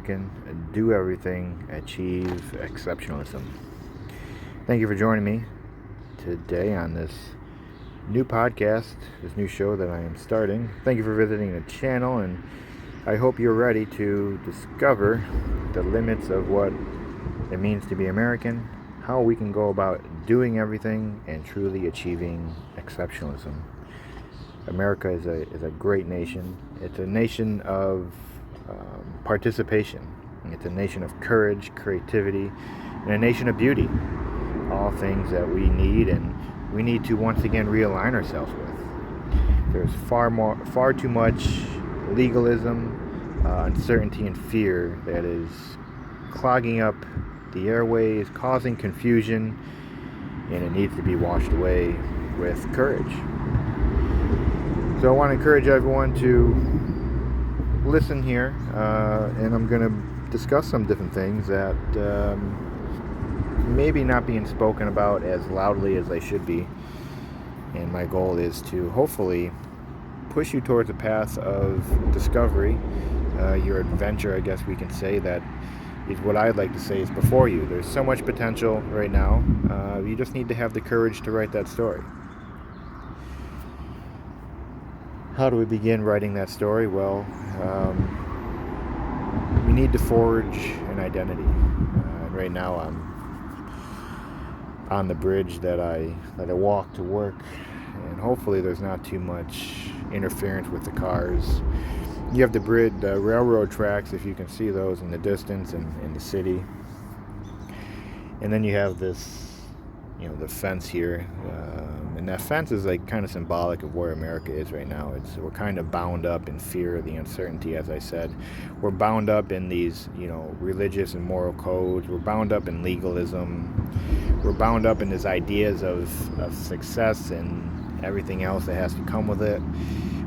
American, do everything, achieve exceptionalism. Thank you for joining me today on this new podcast, this new show that I am starting. Thank you for visiting the channel, and I hope you're ready to discover the limits of what it means to be American, how we can go about doing everything and truly achieving exceptionalism. America is a great nation. It's a nation of participation. It's a nation of courage, creativity, and a nation of beauty. All things that we need, and we need to once again realign ourselves with. There's far too much legalism, uncertainty, and fear that is clogging up the airways, causing confusion, and it needs to be washed away with courage. So I want to encourage everyone to listen here, and I'm going to discuss some different things that maybe not being spoken about as loudly as they should be. And my goal is to hopefully push you towards a path of discovery, your adventure, I guess we can say, that is what I'd like to say is before you. There's so much potential right now. You just need to have the courage to write that story. How do we begin writing that story? Well, we need to forge an identity. Right now I'm on the bridge that I walk to work, and hopefully there's not too much interference with the cars. You have the railroad tracks, if you can see those in the distance in the city. And then you have this, the fence here. And that fence is like kind of symbolic of where America is right now. We're kind of bound up in fear of the uncertainty, as I said. We're bound up in these, religious and moral codes. We're bound up in legalism. We're bound up in these ideas of success and everything else that has to come with it.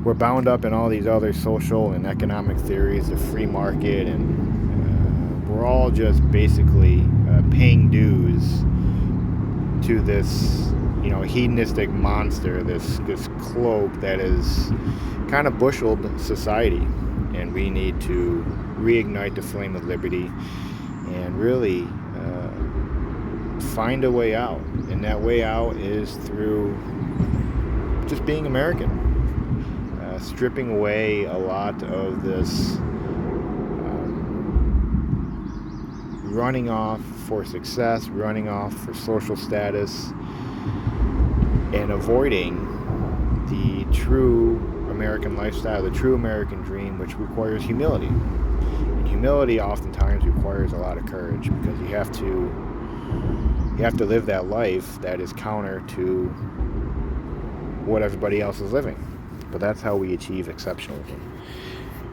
We're bound up in all these other social and economic theories, the free market, and we're all just basically paying dues to this, hedonistic monster, this cloak that is kind of busheled society. And we need to reignite the flame of liberty and really find a way out. And that way out is through just being American. Stripping away a lot of this running off for success, running off for social status, and avoiding the true American lifestyle, the true American dream, which requires humility. And humility oftentimes requires a lot of courage, because you have to live that life that is counter to what everybody else is living. But that's how we achieve exceptionalism.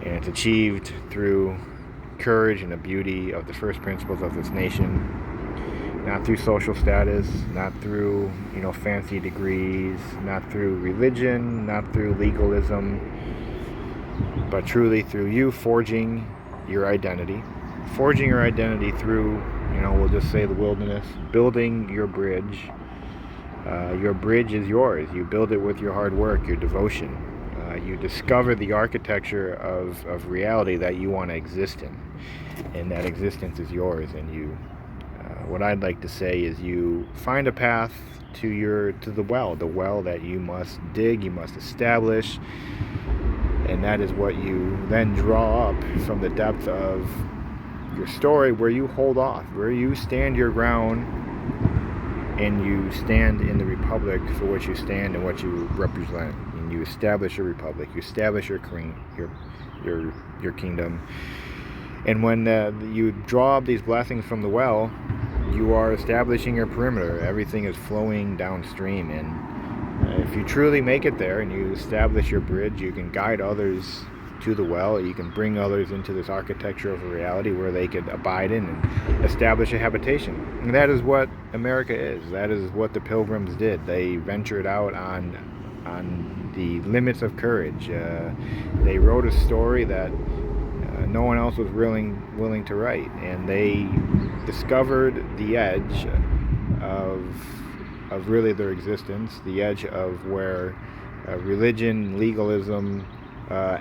And it's achieved through courage and the beauty of the first principles of this nation, not through social status, not through, fancy degrees, not through religion, not through legalism, but truly through you forging your identity through, we'll just say the wilderness, building your bridge. Your bridge is yours. You build it with your hard work, your devotion. You discover the architecture of reality that you want to exist in, and that existence is yours. And you, what I'd like to say is, you find a path to the well that you must dig, you must establish, and that is what you then draw up from the depth of your story, where you hold off, where you stand your ground, and you stand in the republic for which you stand and what you represent. And you establish your republic, you establish your kingdom. And when you draw up these blessings from the well, you are establishing your perimeter. Everything is flowing downstream. And if you truly make it there and you establish your bridge, you can guide others to the well. You can bring others into this architecture of a reality where they could abide in and establish a habitation. And that is what America is. That is what the Pilgrims did. They ventured out on the limits of courage. They wrote a story that no one else was willing to write, and they discovered the edge of really their existence, the edge of where religion, legalism,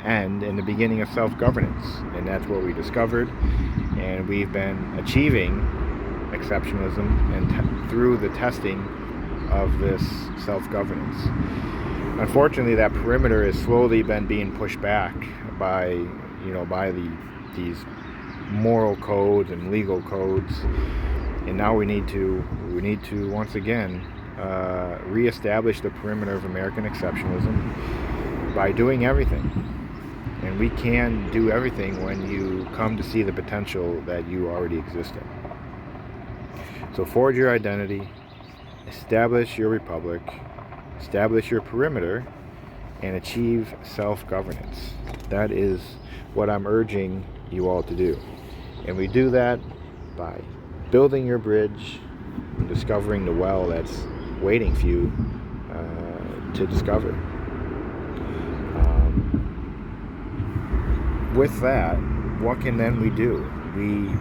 end in the beginning of self-governance. And that's what we discovered. And we've been achieving exceptionalism and through the testing of this self-governance. Unfortunately, that perimeter has slowly been being pushed back by these moral codes and legal codes, and now we need to once again reestablish the perimeter of American exceptionalism by doing everything. And we can do everything when you come to see the potential that you already exist in. So forge your identity, establish your republic, establish your perimeter, and achieve self-governance. That is what I'm urging you all to do. And we do that by building your bridge and discovering the well that's waiting for you to discover. With that, what can then we do?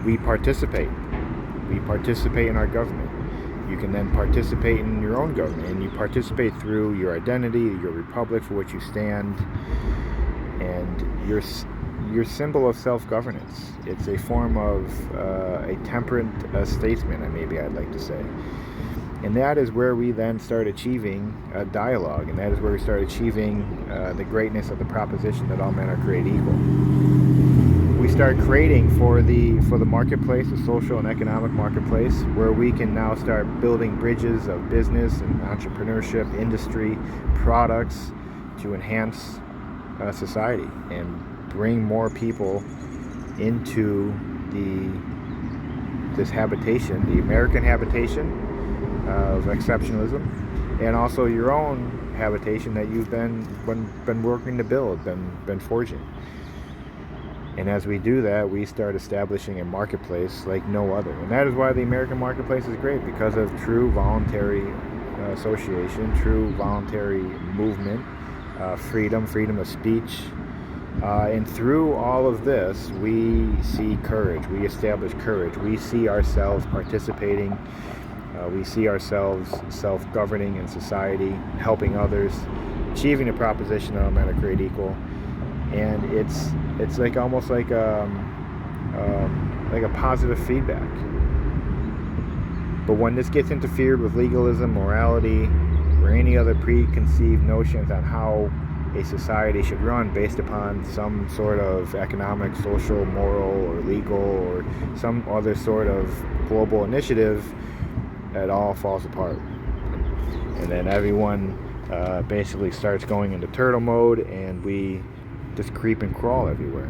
We participate. We participate in our government. You can then participate in your own government, and you participate through your identity, your republic for which you stand, and your symbol of self-governance. It's a form of a temperate statesman, maybe I'd like to say. And that is where we then start achieving a dialogue, and that is where we start achieving the greatness of the proposition that all men are created equal. We start creating for the marketplace, the social and economic marketplace, where we can now start building bridges of business and entrepreneurship, industry, products to enhance society and bring more people into this habitation, the American habitation of exceptionalism, and also your own habitation that you've been working to build, been forging. And as we do that, we start establishing a marketplace like no other. And that is why the American marketplace is great, because of true voluntary association, true voluntary movement, freedom of speech. And through all of this, we see courage. We establish courage. We see ourselves participating. We see ourselves self-governing in society, helping others, achieving the proposition that all men are created equal. And it's like almost like a positive feedback. But when this gets interfered with legalism, morality, or any other preconceived notions on how a society should run based upon some sort of economic, social, moral, or legal, or some other sort of global initiative, it all falls apart. And then everyone basically starts going into turtle mode, and we just creep and crawl everywhere.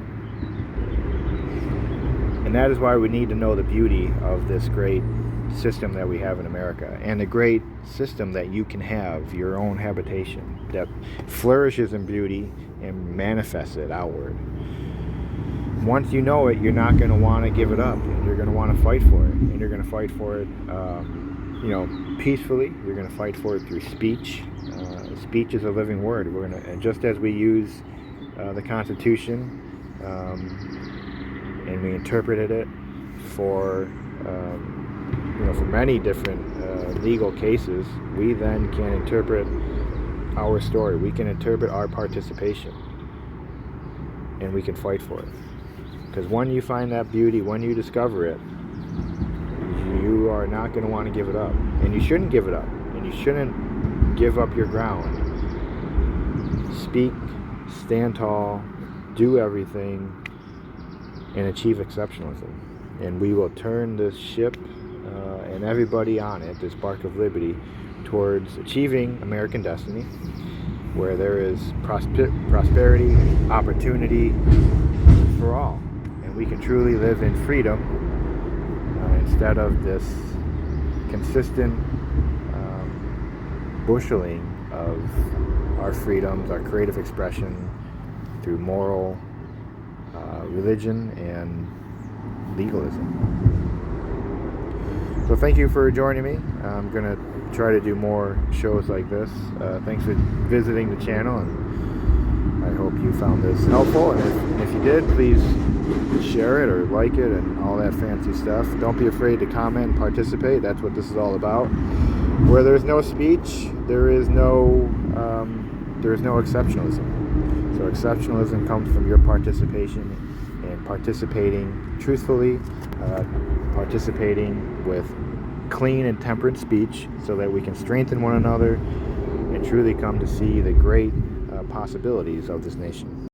And that is why we need to know the beauty of this great system that we have in America, and the great system that you can have, your own habitation, that flourishes in beauty and manifests it outward. Once you know it, you're not going to want to give it up, and you're going to want to fight for it, and you're going to fight for it peacefully. You're going to fight for it through speech. Speech is a living word. And just as we use the Constitution and we interpreted it for many different legal cases, we then can interpret our story. We can interpret our participation, and we can fight for it. Because when you find that beauty, when you discover it, you are not going to want to give it up. And you shouldn't give it up. And you shouldn't give up your ground. Speak, stand tall, do everything, and achieve exceptionalism. And we will turn this ship and everybody on it, this bark of liberty, towards achieving American destiny, where there is prosperity, opportunity for all. And we can truly live in freedom instead of this consistent busheling of our freedoms, our creative expression through moral religion and legalism. So thank you for joining me. I'm going to try to do more shows like this. Thanks for visiting the channel, and I hope you found this helpful. And if you did, please share it or like it and all that fancy stuff. Don't be afraid to comment and participate. That's what this is all about. Where there's no speech, there is no exceptionalism. So exceptionalism comes from your participation and participating truthfully, participating with clean and temperate speech so that we can strengthen one another and truly come to see the great possibilities of this nation.